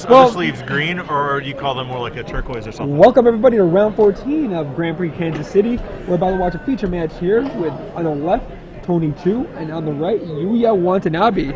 Well, Other sleeves green, or do you call them more like a turquoise or something? welcome everybody to round 14 of Grand Prix Kansas City. We're about to watch a feature match here with, on the left, Tony 2, and on the right, Yuuya Wantanabe.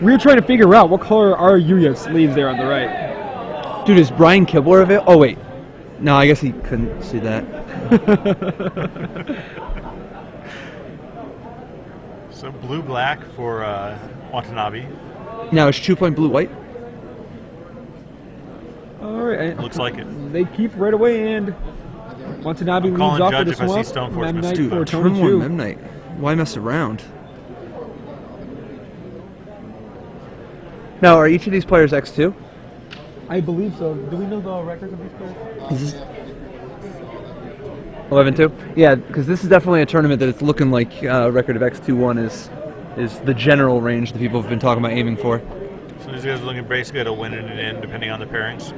We're trying to figure out what color are Yuuya's sleeves there on the right. Dude, is Brian Kibler available? Oh, wait. No, I guess he couldn't see that. So blue-black for Wantanabe. Now, is 2-point blue-white? All right. Looks like it. They keep right away, and Wantanabe leads off Judge with a if I see swamp. Stone Force Memnite missing. Dude, for turn Tony one 2. Memnite. Why mess around? Now, are each of these players X2? I believe so. Do we know the records of these players? Is this 11-2? Yeah, because this is definitely a tournament that it's looking like record of X2-1 is the general range that people have been talking about aiming for. So these guys are looking basically at a win and an in, depending on the pairings.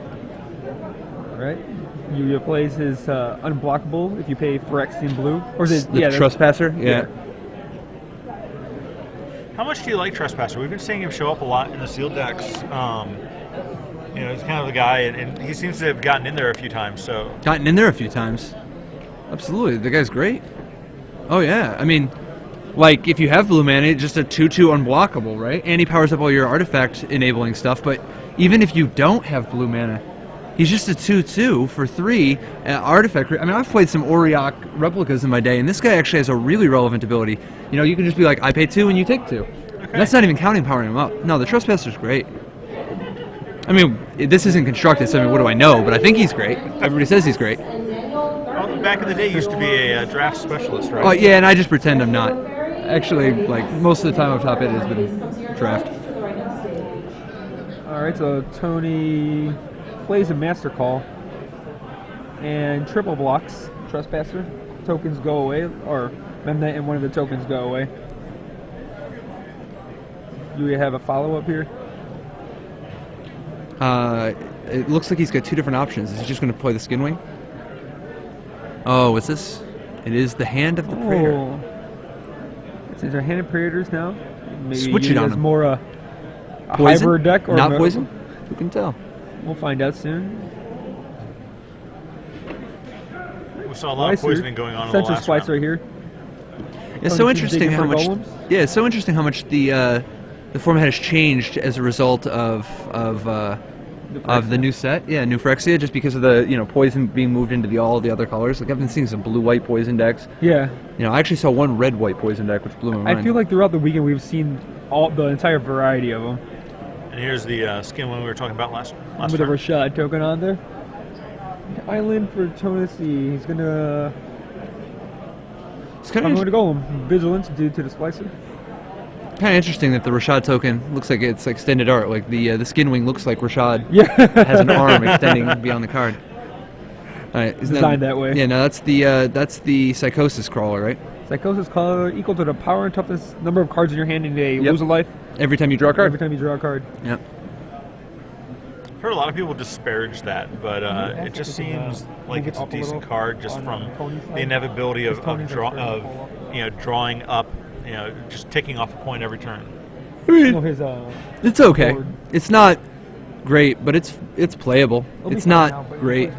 All right. Yuuya plays his unblockable if you pay for X in blue. Or is it The Trespasser? Yeah. How much do you like Trespasser? We've been seeing him show up a lot in the sealed decks. You know, he's kind of the guy, and he seems to have gotten in there a few times. So Gotten in there a few times. Absolutely. The guy's great. Oh, yeah. I mean, like, if you have blue mana, it's just a 2-2 unblockable, right? And he powers up all your artifact enabling stuff, but even if you don't have blue mana, he's just a 2-2 for 3 artifact. I mean, I've played some Auriok replicas in my day, and this guy actually has a really relevant ability. You know, you can just be like, I pay 2 and you take 2. Okay. And that's not even counting powering him up. No, the Trespasser's great. I mean, this isn't constructed, so I mean, what do I know? But I think he's great. Everybody says he's great. well, back in the day, he used to be a draft specialist, right? Oh, yeah, and I just pretend I'm not. Actually, like, most of the time I've top 8 has been draft. All right, so Tony plays a Master Call and triple blocks Trespasser. Tokens go away, or Memnite and one of the tokens go away. You have a follow-up here? It looks like he's got 2 different options. Is he just going to play the Skinwing? Oh, what's this? It is the Hand of the Praetor. Oh. Since our Hand of Praetors now, maybe Switch it on him. More a Poison? hybrid deck, or Not poison? Who can tell? We'll find out soon. We saw a lot of poisoning going on in the Central last Splice round. right here. It's so interesting how much. Yeah, it's so interesting how much the format has changed as a result of the new set. Yeah, new Phyrexia, just because of the poison being moved into all the other colors. Like I've been seeing some blue-white poison decks. Yeah. I actually saw one red-white poison deck, which blew my mind. I feel like throughout the weekend we've seen the entire variety of them. And here's the skin one we were talking about last With a Rashad token on there. Island for Tennessee. He's gonna. I'm going to go Vigilance due to the Splicer. Kind of interesting that the Rashad token looks like it's extended art. Like the Skinwing looks like Rashad has an arm extending beyond the card. All right, designed that way. Yeah, no, that's the Psychosis crawler, right? Psychosis crawler equal to the power and toughness number of cards in your hand, and they lose a life every time you draw a card. Every time you draw a card. Yep. I've heard a lot of people disparage that, but it just seems like it's a decent card just from the inevitability of drawing up, just taking off a point every turn. It's okay. Board. It's not great, but it's playable. It's not great.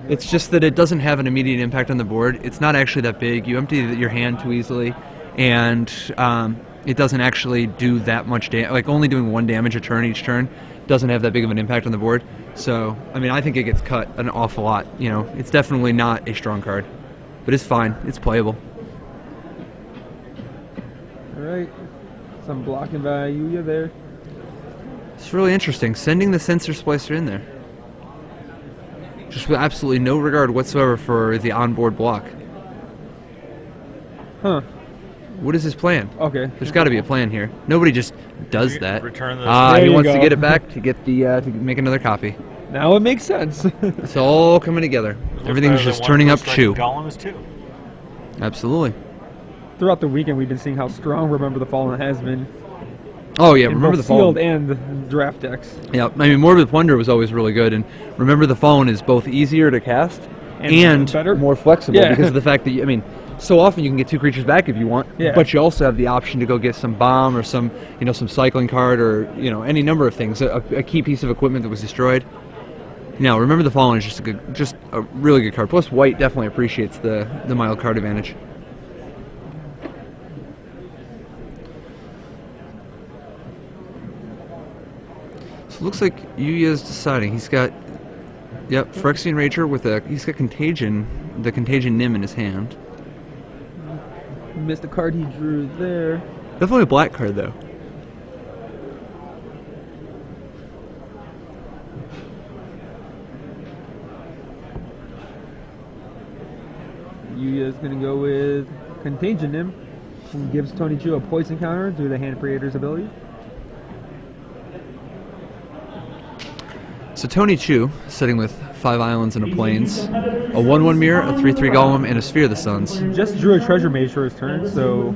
It's just that it doesn't have an immediate impact on the board. It's not actually that big. You empty your hand too easily, and it doesn't actually do that much damage. Like only doing 1 damage a turn each turn doesn't have that big of an impact on the board. So, I mean, I think it gets cut an awful lot. It's definitely not a strong card, but it's fine. It's playable. All right, some blocking by Yuuya there. It's really interesting. Sending the Sensor Splicer in there. Just with absolutely no regard whatsoever for the onboard block. Huh. What is his plan? Okay. There's got to be a plan here. Nobody just does that. Return those. He wants to get it back to get to make another copy. Now it makes sense. It's all coming together. Everything's just turning up Chew. Golem is 2. Absolutely. Throughout the weekend, we've been seeing how strong Remember the Fallen has been. Oh yeah, Remember the Fallen. Sealed and draft decks. Yeah, I mean Morbid Plunder was always really good, and Remember the Fallen is both easier to cast and better, more flexible because of the fact that so often you can get 2 creatures back if you want, Yeah. but you also have the option to go get some bomb or some, some cycling card or, any number of things, a key piece of equipment that was destroyed. Now, Remember the Fallen is just a really good card. Plus, white definitely appreciates the mild card advantage. So it looks like Yuuya's deciding. He's got, Phyrexian Rager with he's got Contagion, the Contagion Nim in his hand. Missed the card he drew there. Definitely a black card, though. Yuuya's going to go with Contagion Nim. And gives Tony Chu a poison counter due to the Hand Creator's ability. So Tony Chu, sitting with 5 islands and a plains, a 1/1 mirror, a 3/3 golem, and a Sphere of the Suns. Just drew a Treasure Mage for his turn, so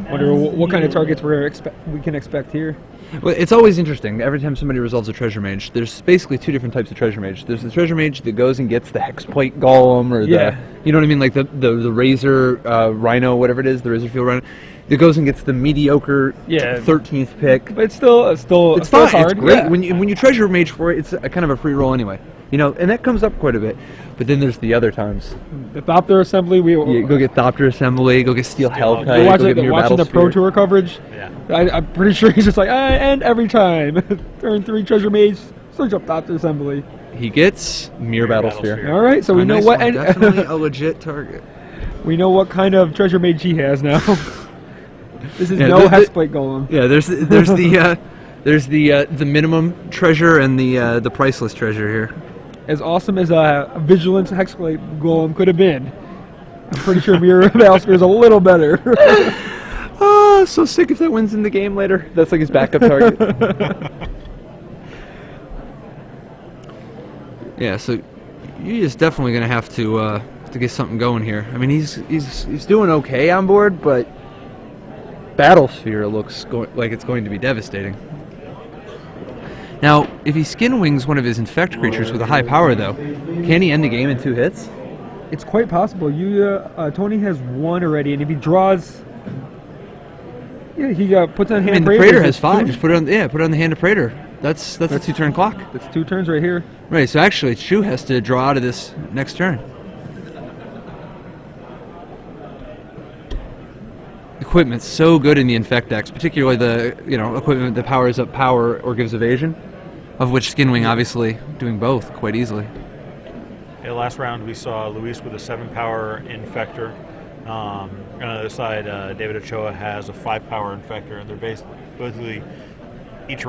wonder what kind of targets we can expect here. Well, it's always interesting. Every time somebody resolves a Treasure Mage, there's basically 2 different types of Treasure Mage. There's the Treasure Mage that goes and gets the Hexplate Golem, or you know what I mean, like the Razor Rhino, whatever it is, the Razorfield Rhino, that goes and gets the mediocre 13th pick. But it's still fine. hard. It's great. Yeah. When you Treasure Mage for it, it's a kind of a free roll anyway. And that comes up quite a bit. But then there's the other times. The Thopter Assembly, Go get Thopter Assembly, go get Steel Hellkite, watching go get the Pro Tour coverage. Yeah. I'm pretty sure he's just like, and every time. Turn 3 Treasure Mage, search up Thopter Assembly. He gets Mirror Battlesphere. All right, so we know nice what. One. Definitely a legit target. We know what kind of Treasure Mage he has now. This is Hexplate Golem. Yeah, there's the minimum treasure and the priceless treasure here. As awesome as a Vigilance Hexplate Golem could have been, I'm pretty sure Mirror Battlesphere is a little better. Oh, so sick if that wins in the game later. That's like his backup target. Yeah, so Yuuya's definitely going to have to get something going here. I mean, he's doing okay on board, but Battlesphere looks like it's going to be devastating. Now, if he skin wings one of his infect creatures with a high power, though, can he end the game in 2 hits? It's quite possible. Tony has 1 already, and if he draws, he puts on Hand the Praetor. Praetor has 5. Just put it on the Hand of Praetor. That's a 2-turn clock. That's 2 turns right here. Right. So actually, Chu has to draw out of this next turn. Equipment's so good in the infect decks, particularly the equipment that powers up power or gives evasion, of which Skinwing obviously doing both quite easily. Yeah, last round we saw Luis with a 7-power infector. On the other side, David Ochoa has a 5-power infector, and they're basically each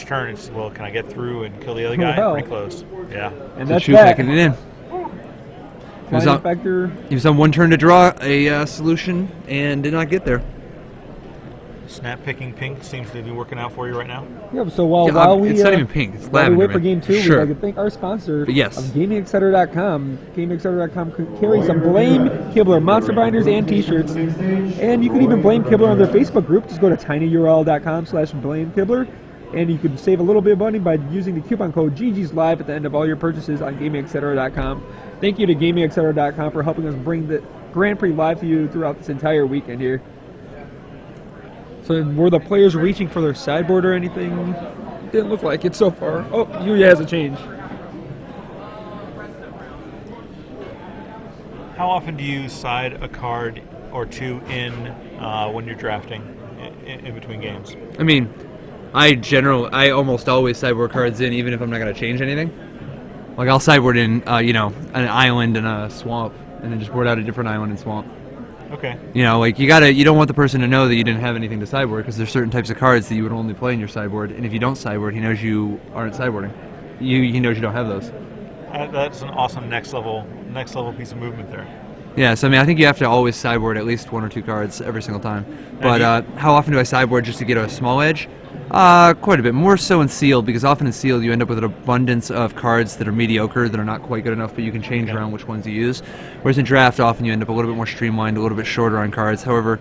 turn it's, well, can I get through and kill the other guy? Well. Pretty close. Yeah. And So that's Chu that. taking it in. Infector. He was on 1 turn to draw a solution and did not get there. Snap picking pink seems to be working out for you right now. Yeah, so while we it's not even pink, it's while we lavender. wait for game 2, Sure. we'd like to thank our sponsor Yes. of GamingEtc.com. GamingEtc.com carries some Blame Kibler monster binders and t-shirts. And you can even blame Kibler on their Facebook group. Just go to tinyurl.com/blamekibler. And you can save a little bit of money by using the coupon code GGsLive at the end of all your purchases on GamingEtc.com. Thank you to GamingEtc.com for helping us bring the Grand Prix live to you throughout this entire weekend here. So were the players reaching for their sideboard or anything? Didn't look like it so far. Oh, Yuuya has a change. How often do you side a card or 2 in when you're drafting in between games? I mean, I almost always sideboard cards in, even if I'm not going to change anything. Like I'll sideboard in, an island and a swamp, and then just board out a different island and swamp. Okay. You don't want the person to know that you didn't have anything to sideboard, because there's certain types of cards that you would only play in your sideboard, and if you don't sideboard, he knows you aren't sideboarding. He knows you don't have those. That's an awesome next level piece of movement there. Yeah, so I think you have to always sideboard at least 1 or 2 cards every single time. But how often do I sideboard just to get a small edge? Quite a bit. More so in Sealed, because often in Sealed you end up with an abundance of cards that are mediocre, that are not quite good enough, but you can change around which ones you use. Whereas in Draft, often you end up a little bit more streamlined, a little bit shorter on cards. However,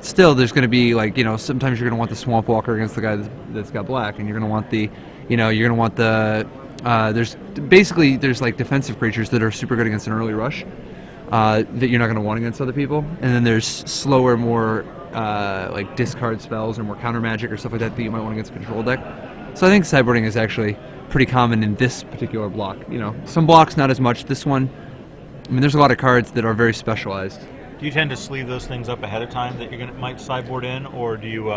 still there's going to be, sometimes you're going to want the Swamp Walker against the guy that's got black, and you're going to want there's defensive creatures that are super good against an early rush. that you're not going to want against other people. And then there's slower, more like discard spells or more counter magic or stuff like that that you might want against a control deck. So I think sideboarding is actually pretty common in this particular block. You know, some blocks not as much. This one, I mean, there's a lot of cards that are very specialized. Do you tend to sleeve those things up ahead of time that you're might sideboard in, or do you?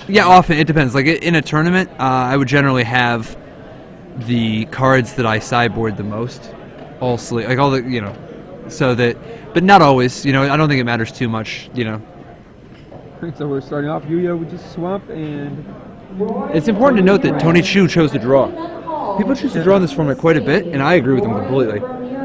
Yeah, often it depends. Like in a tournament, I would generally have the cards that I sideboard the most all sleeve, like all the so that, but not always. I don't think it matters too much. So we're starting off Yuuya with just Swamp, and It's important to note that Tony Chu chose to draw. People choose to draw in this format quite a bit, and I agree with him completely. yeah,